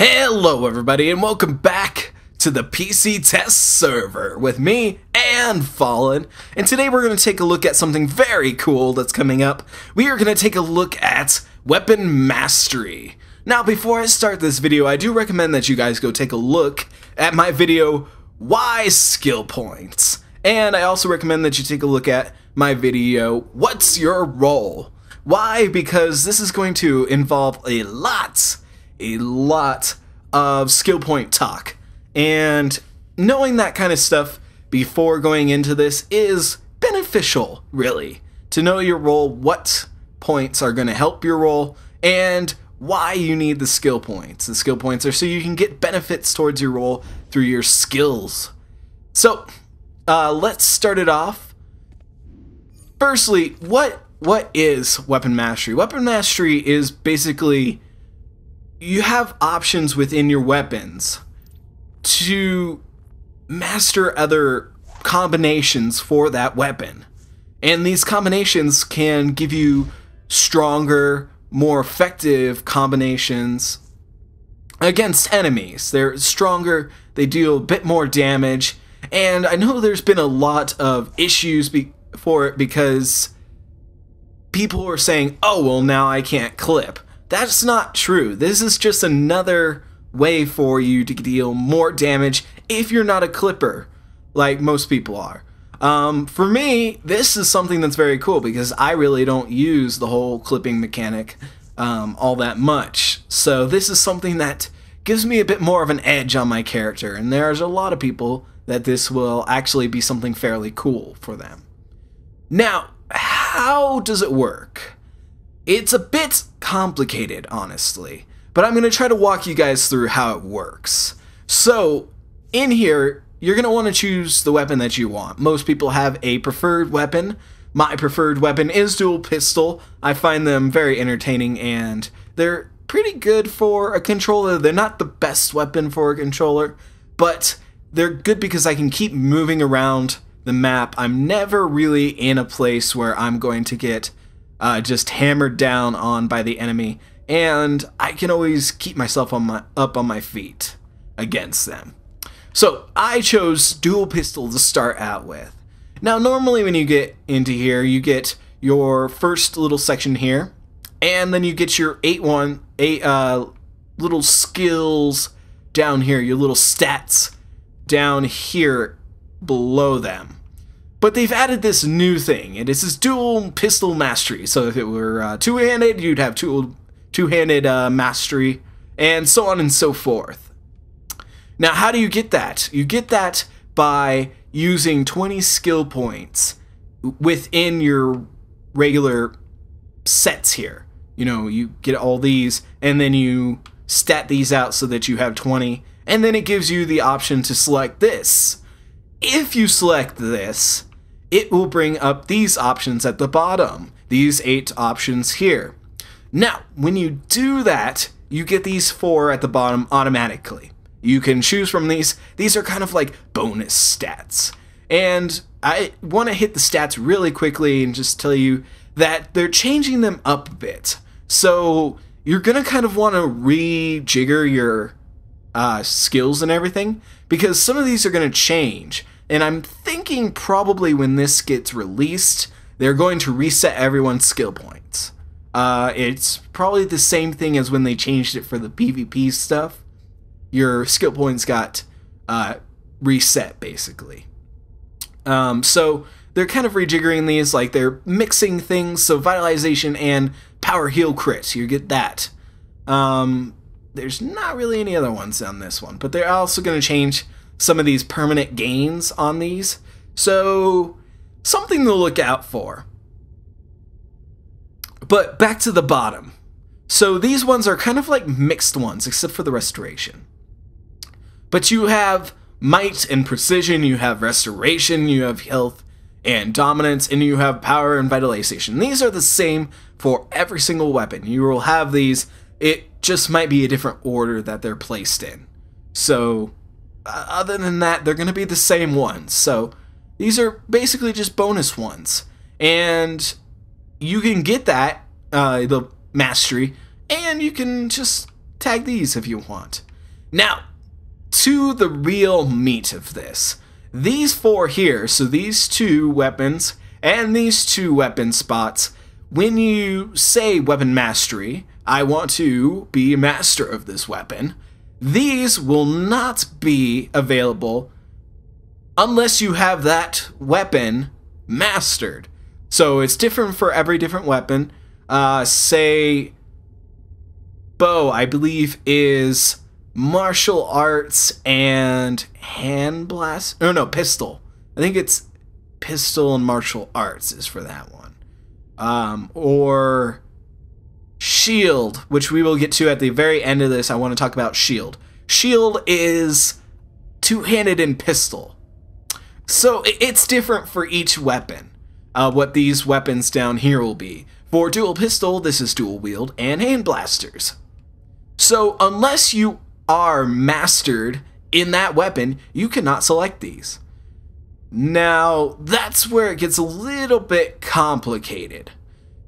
Hello everybody and welcome back to the PC test server with me and Fallen, and today we're going to take a look at something very cool that's coming up. We are going to take a look at weapon mastery. Now before I start this video, I do recommend that you guys go take a look at my video Why Skill Points, and I also recommend that you take a look at my video What's Your Role? Why? Because this is going to involve a lot of skill point talk, and knowing that kind of stuff before going into this is beneficial, really, to know your role, what points are going to help your role, and why you need the skill points. The skill points are so you can get benefits towards your role through your skills. So let's start it off. Firstly, what is weapon mastery? Weapon mastery is basically you have options within your weapons to master other combinations for that weapon. And these combinations can give you stronger, more effective combinations against enemies. They're stronger, they deal a bit more damage, and I know there's been a lot of issues for it because people are saying, oh, well, now I can't clip. That's not true. This is just another way for you to deal more damage if you're not a clipper, like most people are. For me, this is something that's very cool because I really don't use the whole clipping mechanic all that much. So this is something that gives me a bit more of an edge on my character, and there's a lot of people that this will actually be something fairly cool for them. Now, how does it work? It's a bit complicated, honestly, but I'm going to try to walk you guys through how it works. So, in here, you're going to want to choose the weapon that you want. Most people have a preferred weapon. My preferred weapon is dual pistol. I find them very entertaining, and they're pretty good for a controller. They're not the best weapon for a controller, but they're good because I can keep moving around the map. I'm never really in a place where I'm going to get just hammered down on by the enemy, and I can always keep myself up on my feet against them. So I chose dual pistol to start out with. Now normally when you get into here, you get your first little section here, and then you get your eight little skills down here, your little stats down here below them. But they've added this new thing, and this is dual pistol mastery. So if it were two-handed, you'd have two-handed mastery, and so on and so forth. Now, how do you get that? You get that by using 20 skill points within your regular sets here. You know, you get all these, and then you stat these out so that you have 20, and then it gives you the option to select this. If you select this, it will bring up these options at the bottom, these 8 options here. Now, when you do that, you get these 4 at the bottom automatically. You can choose from these. These are kind of like bonus stats. And I want to hit the stats really quickly and just tell you that they're changing them up a bit. So you're going to kind of want to rejigger your skills and everything, because some of these are going to change. And I'm thinking probably when this gets released, they're going to reset everyone's skill points. It's probably the same thing as when they changed it for the PvP stuff. Your skill points got reset, basically. So they're kind of rejiggering these, like they're mixing things, so vitalization and power heal crit, you get that. There's not really any other ones on this one, but they're also going to change some of these permanent gains on these, so something to look out for. But back to the bottom. So these ones are kind of like mixed ones, except for the restoration. But you have might and precision, you have restoration, you have health and dominance, and you have power and vitalization. These are the same for every single weapon. You will have these, it just might be a different order that they're placed in. So other than that, they're going to be the same ones. So these are basically just bonus ones. And you can get that, the mastery, and you can just tag these if you want. Now, to the real meat of this. These 4 here, so these 2 weapons and these 2 weapon spots, when you say weapon mastery, I want to be a master of this weapon, these will not be available unless you have that weapon mastered. So it's different for every different weapon. Say, bow, I believe, is martial arts and hand blast. No, pistol. I think it's pistol and martial arts is for that one. Or shield, which we will get to at the very end of this. I want to talk about shield. Shield is two-handed and pistol. So it's different for each weapon, what these weapons down here will be. For dual pistol, this is dual wield and hand blasters. So unless you are mastered in that weapon, you cannot select these. Now, that's where it gets a little bit complicated,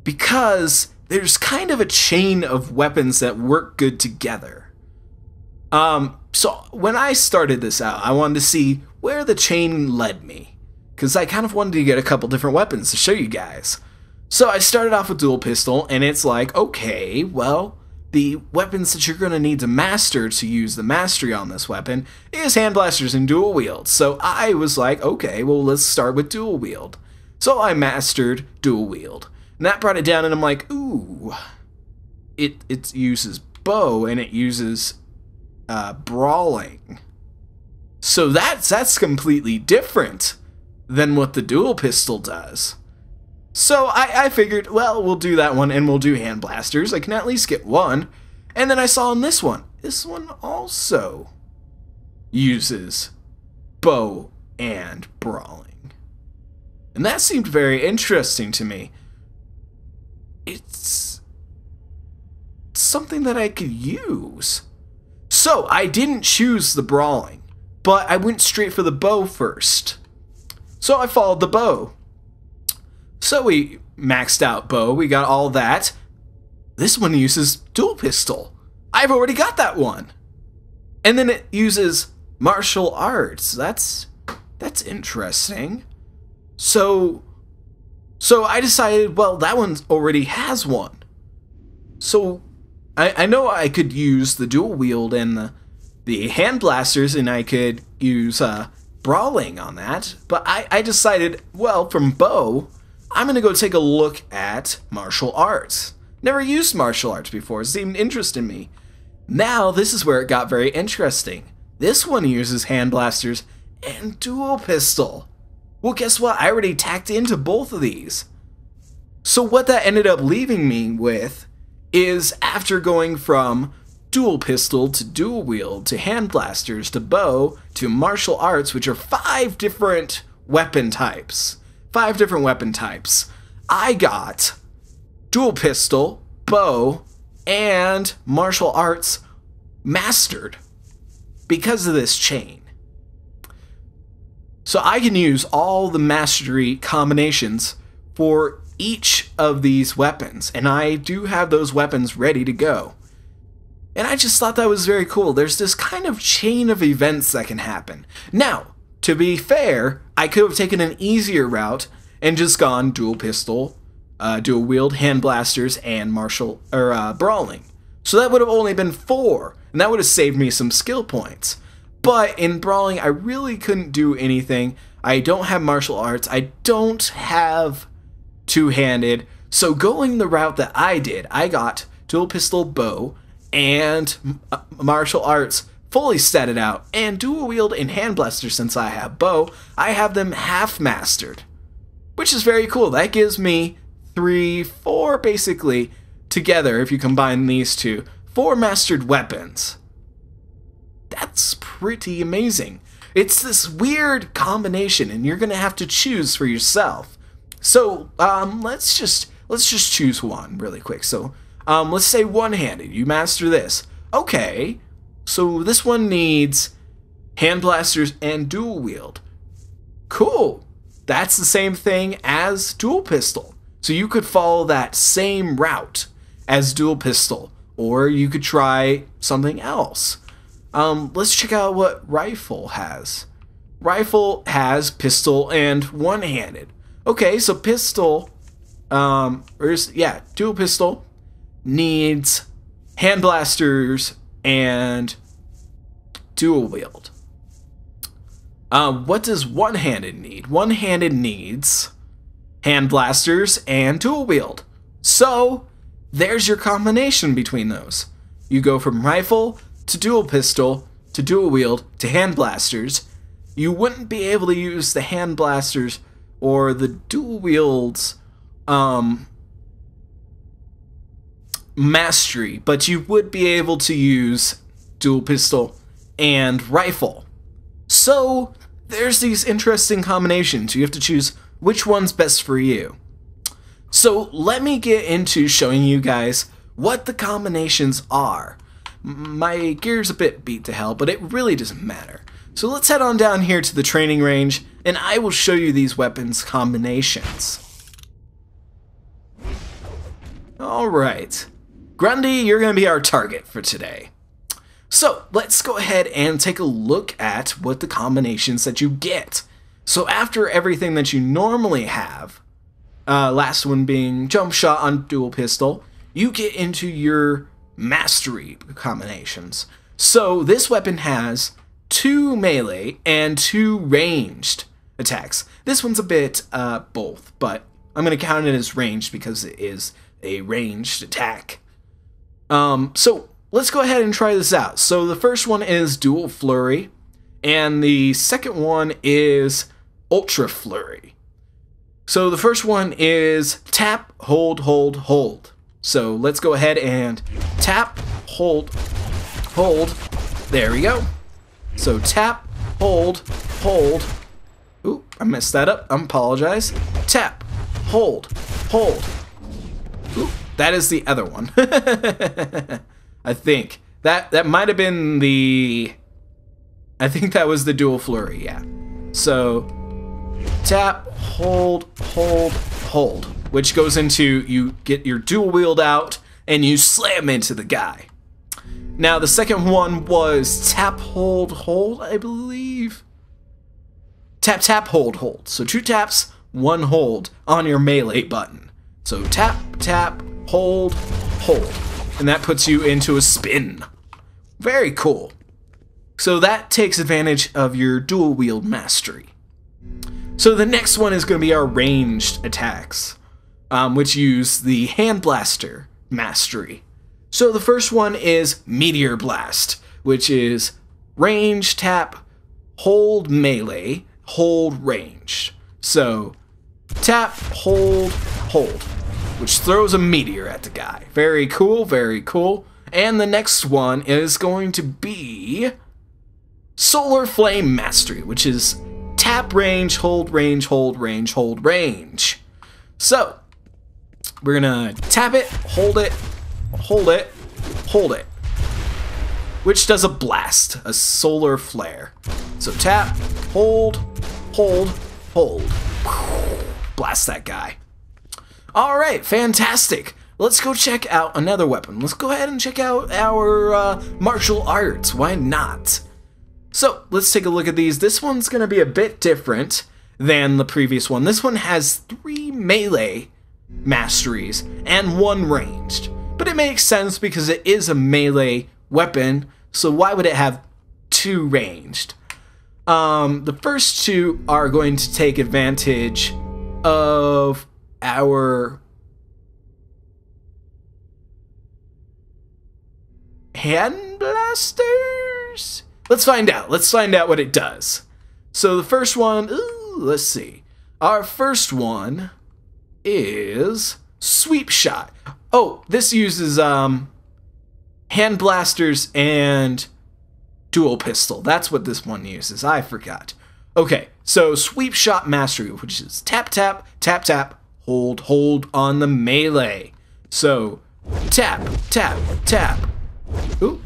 because there's kind of a chain of weapons that work good together. So when I started this out, I wanted to see where the chain led me, because I kind of wanted to get a couple different weapons to show you guys. So I started off with dual pistol, and it's like, okay, well, the weapons that you're going to need to master to use the mastery on this weapon is hand blasters and dual wield. So I was like, okay, well, let's start with dual wield. So I mastered dual wield. And that brought it down, and I'm like, ooh, it uses bow, and it uses brawling. So that's completely different than what the dual pistol does. So I figured, well, we'll do that one, and we'll do hand blasters. I can at least get one. And then I saw in this one also uses bow and brawling. And that seemed very interesting to me. It's something that I could use. So I didn't choose the brawling, but I went straight for the bow first. So I followed the bow. So we maxed out bow, we got all that. This one uses dual pistol. I've already got that one. And then it uses martial arts. That's interesting. So I decided, well, that one already has one. So I know I could use the dual wield and the hand blasters, and I could use brawling on that. But I decided, well, from bow, I'm going to go take a look at martial arts. Never used martial arts before. It seemed interesting to me. Now, this is where it got very interesting. This one uses hand blasters and dual pistol. Well, guess what? I already tacked into both of these. So what that ended up leaving me with is, after going from dual pistol to dual wield to hand blasters to bow to martial arts, which are 5 different weapon types. 5 different weapon types. I got dual pistol, bow, and martial arts mastered because of this chain. So I can use all the mastery combinations for each of these weapons, and I do have those weapons ready to go. And I just thought that was very cool. There's this kind of chain of events that can happen. Now, to be fair, I could have taken an easier route and just gone dual pistol, dual wield, hand blasters, and brawling. So that would have only been 4, and that would have saved me some skill points. But in brawling, I really couldn't do anything. I don't have martial arts. I don't have two-handed. So going the route that I did, I got dual pistol, bow, and martial arts fully statted out, and dual wield and hand blaster. Since I have bow, I have them half mastered, which is very cool. That gives me 4 basically together, if you combine these two, 4 mastered weapons. That's pretty amazing. It's this weird combination, and you're gonna have to choose for yourself. So let's just choose one really quick. So let's say one-handed. You master this. Okay. So this one needs hand blasters and dual wield. Cool. That's the same thing as dual pistol. So you could follow that same route as dual pistol, or you could try something else. Let's check out what rifle has. Rifle has pistol and one-handed. Okay, so pistol, dual pistol needs hand blasters and dual wield. What does one-handed need? One-handed needs hand blasters and dual wield. So there's your combination between those. You go from rifle to dual pistol to dual wield to hand blasters. You wouldn't be able to use the hand blasters or the dual wields mastery, but you would be able to use dual pistol and rifle. So there's these interesting combinations. You have to choose which one's best for you. So let me get into showing you guys what the combinations are. My gear's a bit beat to hell, but it really doesn't matter. So let's head on down here to the training range, and I will show you these weapons combinations. Alright, Grundy, you're going to be our target for today. So let's go ahead and take a look at what the combinations that you get. So after everything that you normally have, last one being jump shot on dual pistol, you get into your mastery combinations. So this weapon has 2 melee and 2 ranged attacks. This one's a bit both, but I'm going to count it as ranged because it is a ranged attack. So let's go ahead and try this out. So the first one is dual flurry, and the second one is ultra flurry. So the first one is tap, hold, hold, hold. So let's go ahead and tap, hold, hold. There we go. So tap, hold, hold. Ooh, I messed that up. I apologize. Tap, hold, hold. Ooh, that is the other one. I think that might have been the. I think that was the dual flurry. Yeah. So tap, hold, hold, hold, which goes into you get your dual wield out and you slam into the guy. Now, the second one was tap, hold, hold, I believe. Tap, tap, hold, hold. So 2 taps, 1 hold on your melee button. So tap, tap, hold, hold. And that puts you into a spin. Very cool. So that takes advantage of your dual wield mastery. So the next one is going to be our ranged attacks, which use the hand blaster mastery. So the first one is Meteor Blast, which is range, tap, hold melee, hold ranged. So tap, hold, hold, which throws a meteor at the guy. Very cool, very cool. And the next one is going to be Solar Flame Mastery, which is tap, range, hold, range, hold, range, hold, range. So we're gonna tap it, hold it, hold it, hold it, which does a blast, a solar flare. So tap, hold, hold, hold. Blast that guy. Alright, fantastic. Let's go check out another weapon. Let's go ahead and check out our martial arts. Why not? So let's take a look at these. This one's going to be a bit different than the previous one. This one has 3 melee masteries and 1 ranged. But it makes sense because it is a melee weapon, so why would it have 2 ranged? The first 2 are going to take advantage of our hand blasters? Let's find out. Let's find out what it does. So the first one, let's see. Our first one is Sweep Shot. Oh, this uses hand blasters and dual pistol. That's what this one uses. I forgot. Okay, so Sweep Shot Mastery, which is tap, tap, tap, tap, hold, hold on the melee. So tap, tap, tap. Ooh.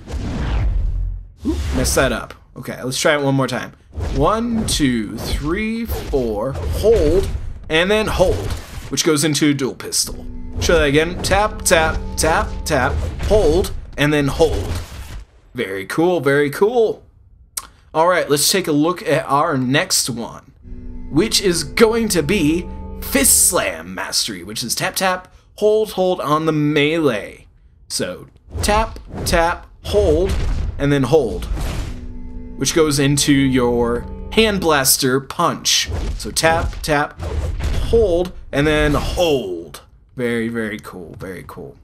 Ooh, messed that up. Okay, let's try it one more time. 1, 2, 3, 4, hold, and then hold, which goes into dual pistol. Try that again. Tap, tap, tap, tap, hold, and then hold. Very cool, very cool. Alright, let's take a look at our next one, which is going to be Fist Slam Mastery, which is tap, tap, hold, hold on the melee. So tap, tap, hold, and then hold, which goes into your Hand Blaster Punch. So tap, tap, hold, and then hold. Very, very cool, very cool.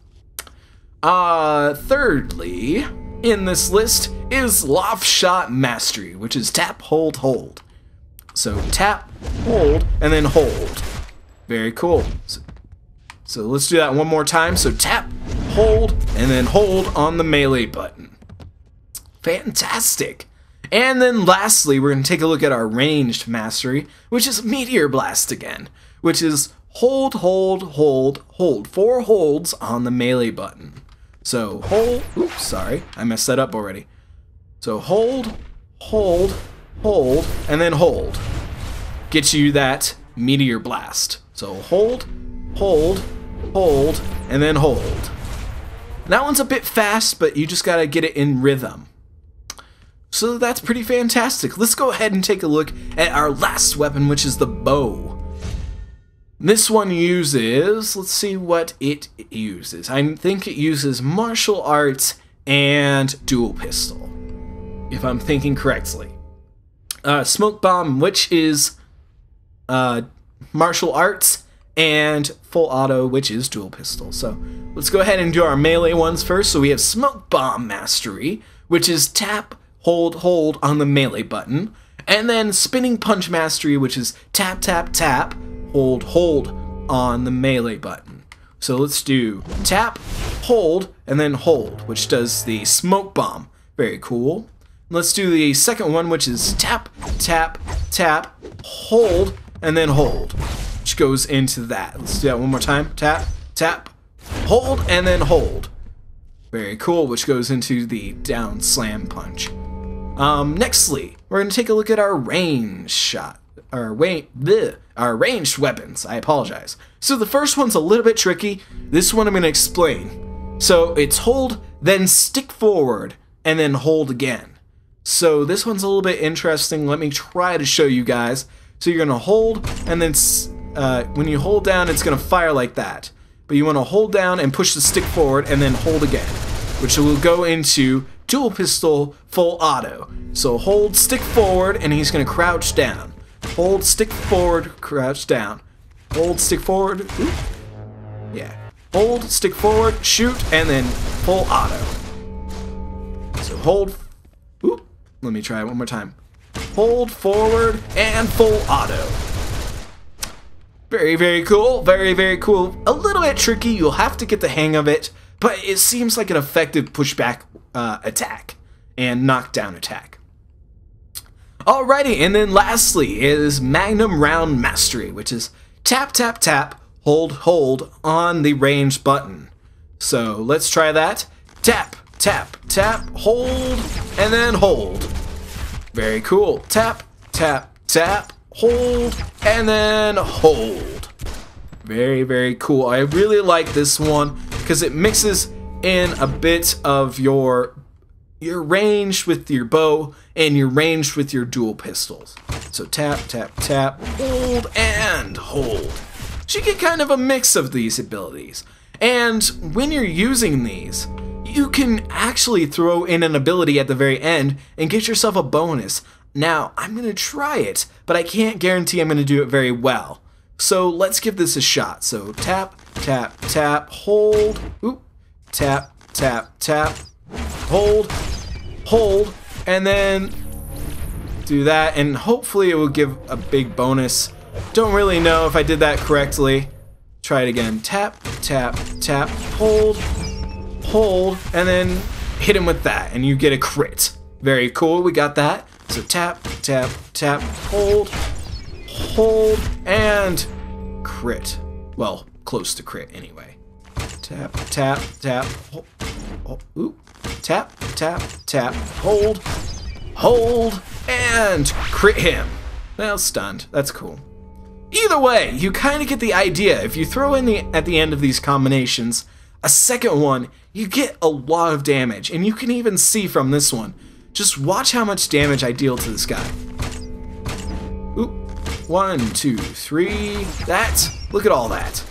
Thirdly, in this list is Loft Shot Mastery, which is tap, hold, hold. So tap, hold, and then hold. Very cool. So let's do that one more time. So tap, hold, and then hold on the melee button. Fantastic. And then lastly, we're going to take a look at our ranged mastery, which is Meteor Blast again, which is hold, hold, hold, hold. 4 holds on the melee button. So hold, oops, sorry, I messed that up already. So hold, hold, hold, and then hold. Gets you that Meteor Blast. So hold, hold, hold, and then hold. That one's a bit fast, but you just gotta get it in rhythm. So that's pretty fantastic. Let's go ahead and take a look at our last weapon, which is the bow. This one uses, let's see what it uses. I think it uses martial arts and dual pistol, if I'm thinking correctly. Smoke bomb, which is martial arts, and full auto, which is dual pistol. So let's go ahead and do our melee ones first. So we have Smoke Bomb Mastery, which is tap, hold, hold on the melee button. And then Spinning Punch Mastery, which is tap, tap, tap, hold, hold on the melee button. So let's do tap, hold, and then hold, which does the Smoke Bomb. Very cool. Let's do the second one, which is tap, tap, tap, hold, and then hold, which goes into that. Let's do that one more time. Tap, tap, hold, and then hold. Very cool, which goes into the down slam punch. Nextly, we're going to take a look at our range shot. Our ranged weapons. I apologize. So the first one's a little bit tricky. This one I'm going to explain. So it's hold, then stick forward, and then hold again. So this one's a little bit interesting. Let me try to show you guys. So you're going to hold, and then when you hold down, it's going to fire like that. But you want to hold down and push the stick forward, and then hold again, which will go into dual pistol full auto. So hold, stick forward, and he's going to crouch down. Hold, stick forward, crouch down. Hold, stick forward. Oop. Yeah. Hold, stick forward, shoot, and then full auto. So hold. Oop. Let me try it one more time. Hold, forward, and full auto. Very, very cool. Very, very cool. A little bit tricky. You'll have to get the hang of it, but it seems like an effective pushback attack and knockdown attack. Alrighty, and then lastly is Magnum Round Mastery, which is tap, tap, tap, hold, hold on the range button. So let's try that. Tap, tap, tap, hold, and then hold. Very cool. Tap, tap, tap, hold, and then hold. Very, very cool. I really like this one because it mixes in a bit of your range with your bow and your range with your dual pistols. So tap, tap, tap, hold, and hold. So you get kind of a mix of these abilities. And when you're using these, you can actually throw in an ability at the very end and get yourself a bonus. Now, I'm going to try it, but I can't guarantee I'm going to do it very well. So let's give this a shot. So tap, tap, tap, hold, oop, tap, tap, tap, hold, hold, and then do that, and hopefully it will give a big bonus. Don't really know if I did that correctly. Try it again. Tap, tap, tap, hold, hold, and then hit him with that, and you get a crit. Very cool, we got that. So tap, tap, tap, hold, hold, and crit. Well, close to crit anyway. Tap, tap, tap, hold, oop. Tap, tap, tap, hold, hold, and crit him. Well, stunned. That's cool. Either way, you kind of get the idea. If you throw in at the end of these combinations a second one, you get a lot of damage. And you can even see from this one. Just watch how much damage I deal to this guy. Oop. 1, 2, 3. Look at all that.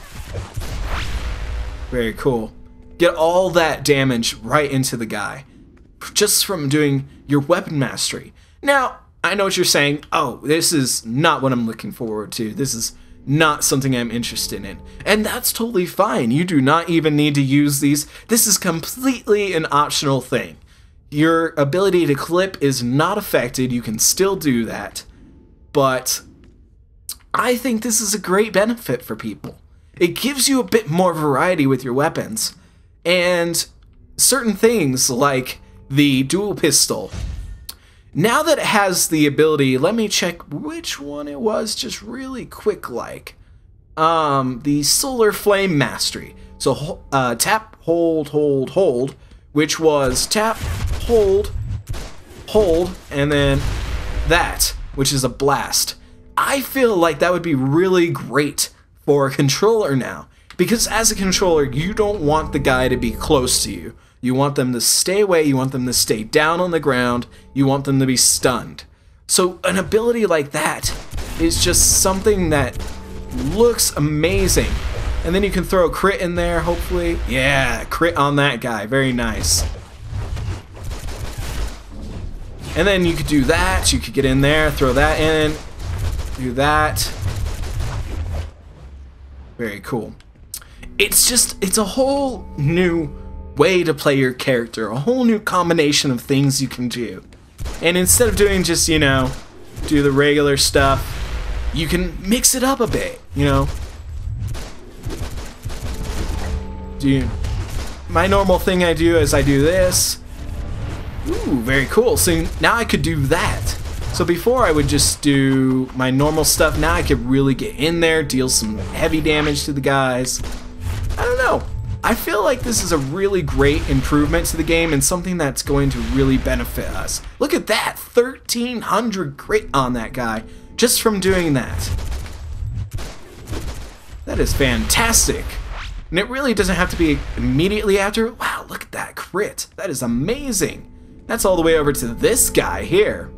Very cool. Get all that damage right into the guy. Just from doing your weapon mastery. Now, I know what you're saying. Oh, this is not what I'm looking forward to. This is not something I'm interested in. And that's totally fine. You do not even need to use these. This is completely an optional thing. Your ability to clip is not affected. You can still do that. But I think this is a great benefit for people. It gives you a bit more variety with your weapons. And certain things like the dual pistol. Now that it has the ability, let me check which one it was just really quick like. The Solar Flame Mastery. So tap, hold, hold, hold, which was tap, hold, hold, and then that, which is a blast. I feel like that would be really great for a controller now. Because as a controller, you don't want the guy to be close to you. You want them to stay away, you want them to stay down on the ground, you want them to be stunned. So an ability like that is just something that looks amazing. And then you can throw a crit in there, hopefully. Yeah, crit on that guy, very nice. And then you could do that, you could get in there, throw that in, do that. Very cool. It's a whole new way to play your character, a whole new combination of things you can do. And instead of doing just, you know, do the regular stuff, you can mix it up a bit, you know. My normal thing I do is I do this. Ooh, very cool. So now I could do that. So before I would just do my normal stuff, now I could really get in there, deal some heavy damage to the guys. I don't know. I feel like this is a really great improvement to the game and something that's going to really benefit us. Look at that, 1300 crit on that guy just from doing that. That is fantastic. And it really doesn't have to be immediately after. Wow, look at that crit. That is amazing. That's all the way over to this guy here.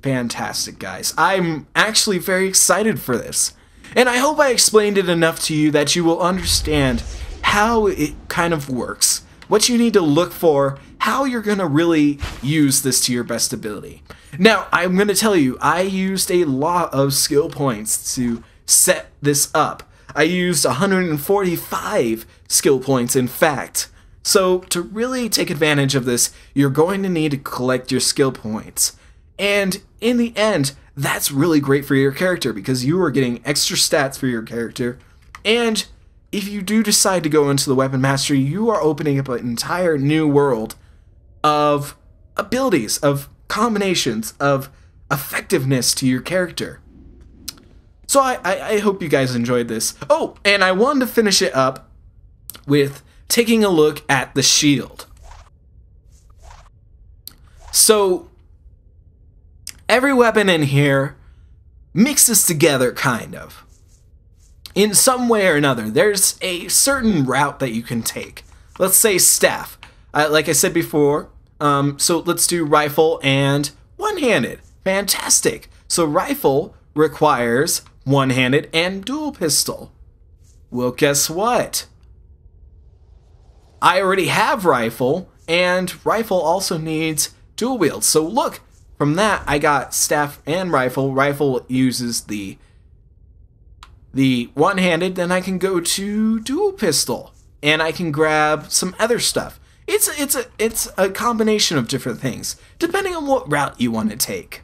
Fantastic, guys. I'm actually very excited for this. And I hope I explained it enough to you that you will understand how it kind of works, what you need to look for, how you're going to really use this to your best ability. Now, I'm going to tell you, I used a lot of skill points to set this up. I used 145 skill points, in fact. So, to really take advantage of this, you're going to need to collect your skill points. And in the end, that's really great for your character because you are getting extra stats for your character. And if you do decide to go into the weapon mastery, you are opening up an entire new world of abilities, of combinations, of effectiveness to your character. So I hope you guys enjoyed this. Oh, and I wanted to finish it up with taking a look at the shield. So every weapon in here mixes together, kind of. In some way or another, there's a certain route that you can take. Let's say staff. Like I said before, so let's do rifle and one-handed. Fantastic. So rifle requires one-handed and dual pistol. Well, guess what? I already have rifle, and rifle also needs dual wield. So look, from that I got staff and rifle. Rifle uses the one-handed, then I can go to dual pistol, and I can grab some other stuff. It's a combination of different things, depending on what route you want to take.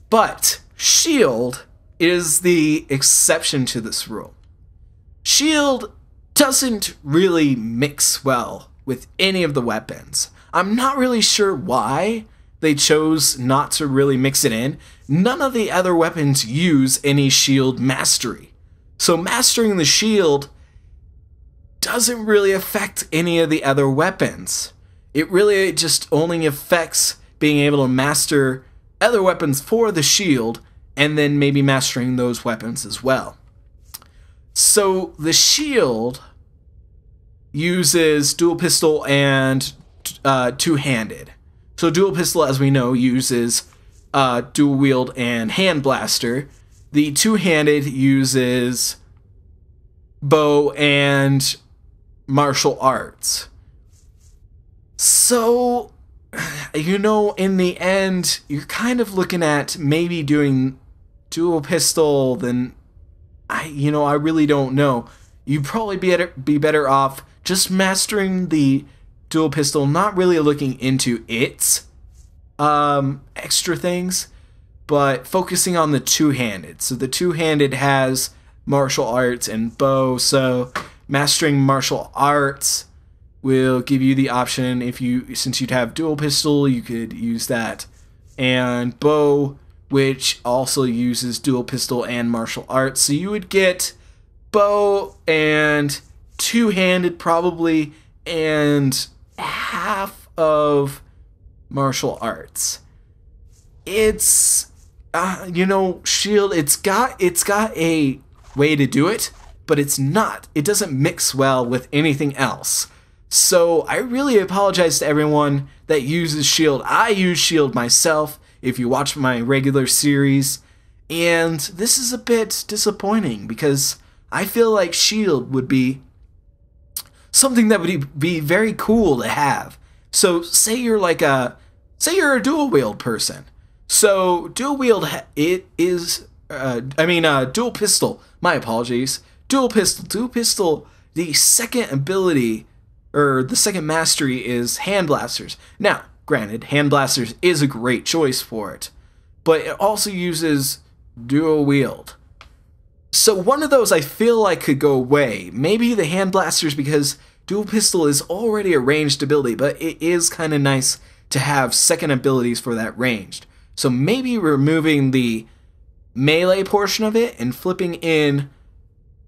But shield is the exception to this rule. Shield doesn't really mix well with any of the weapons. I'm not really sure why they chose not to really mix it in. None of the other weapons use any shield mastery. So mastering the shield doesn't really affect any of the other weapons. It really just only affects being able to master other weapons for the shield and then maybe mastering those weapons as well. So the shield uses dual pistol and two-handed. So dual pistol, as we know, uses dual wield and hand blaster. The two-handed uses bow and martial arts. So, you know, in the end, you're kind of looking at maybe doing dual pistol. Then I really don't know. You'd probably be better off just mastering the dual pistol, not really looking into its extra things, but focusing on the two-handed. So the two-handed has martial arts and bow, so mastering martial arts will give you the option, since you'd have dual pistol, you could use that. And bow, which also uses dual pistol and martial arts, so you would get bow and two-handed probably, and half of martial arts. It's shield, it's got a way to do it, but it doesn't mix well with anything else. So I really apologize to everyone that uses shield. I use shield myself, if you watch my regular series, and this is a bit disappointing because I feel like shield would be something that would be very cool to have. So say you're a dual wield person. So dual wield dual pistol. My apologies. Dual pistol. The second ability, or the second mastery, is hand blasters. Now, granted, hand blasters is a great choice for it, but it also uses dual wield. So one of those I feel like could go away. Maybe the hand blasters, because dual pistol is already a ranged ability, but it is kind of nice to have second abilities for that ranged. So maybe removing the melee portion of it and flipping in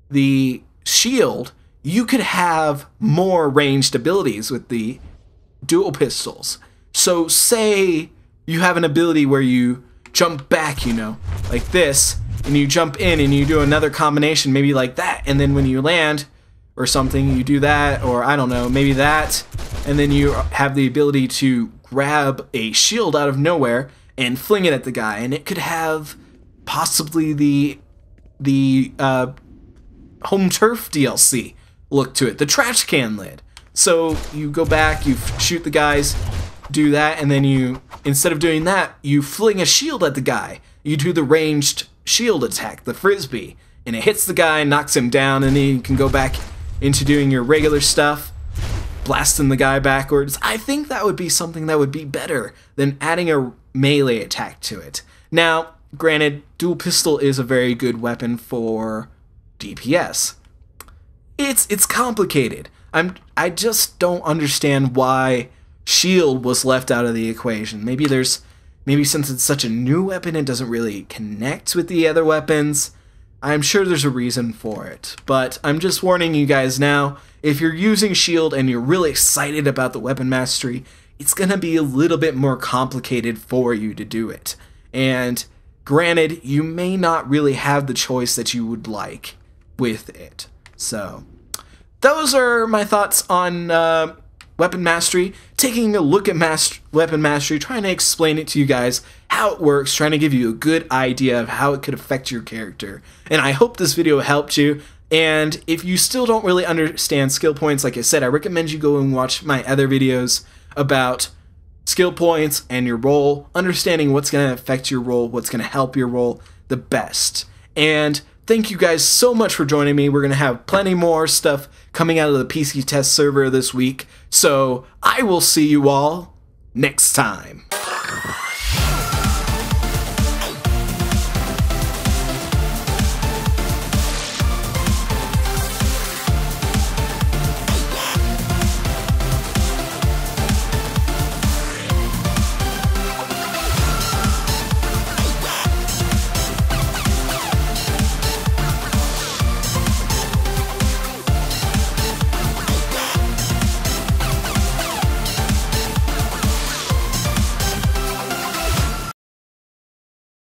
the shield, you could have more ranged abilities with the dual pistols. So say you have an ability where you jump back, like this, and you jump in and you do another combination, maybe like that, and then when you land or something, you do that, or I don't know, maybe that, and then you have the ability to grab a shield out of nowhere and fling it at the guy, and it could have possibly the home turf DLC look to it, the trash can lid. So you go back, you shoot the guys, do that, and then you, instead of doing that, you fling a shield at the guy. You do the ranged shield attack, the frisbee, and it hits the guy, knocks him down, and then you can go back into doing your regular stuff, blasting the guy backwards. I think that would be something that would be better than adding a melee attack to it. Now, granted, dual pistol is a very good weapon for DPS. It's complicated. I just don't understand why shield was left out of the equation. Maybe since it's such a new weapon, it doesn't really connect with the other weapons. I'm sure there's a reason for it, but I'm just warning you guys now, if you're using shield and you're really excited about the weapon mastery, it's gonna be a little bit more complicated for you to do it. And granted, you may not really have the choice that you would like with it. So, those are my thoughts on weapon mastery, taking a look at weapon mastery, trying to explain it to you guys, how it works, trying to give you a good idea of how it could affect your character. And I hope this video helped you. And if you still don't really understand skill points, like I said, I recommend you go and watch my other videos about skill points and your role, understanding what's going to affect your role, what's going to help your role the best. And thank you guys so much for joining me. We're going to have plenty more stuff coming out of the PC test server this week. So I will see you all next time.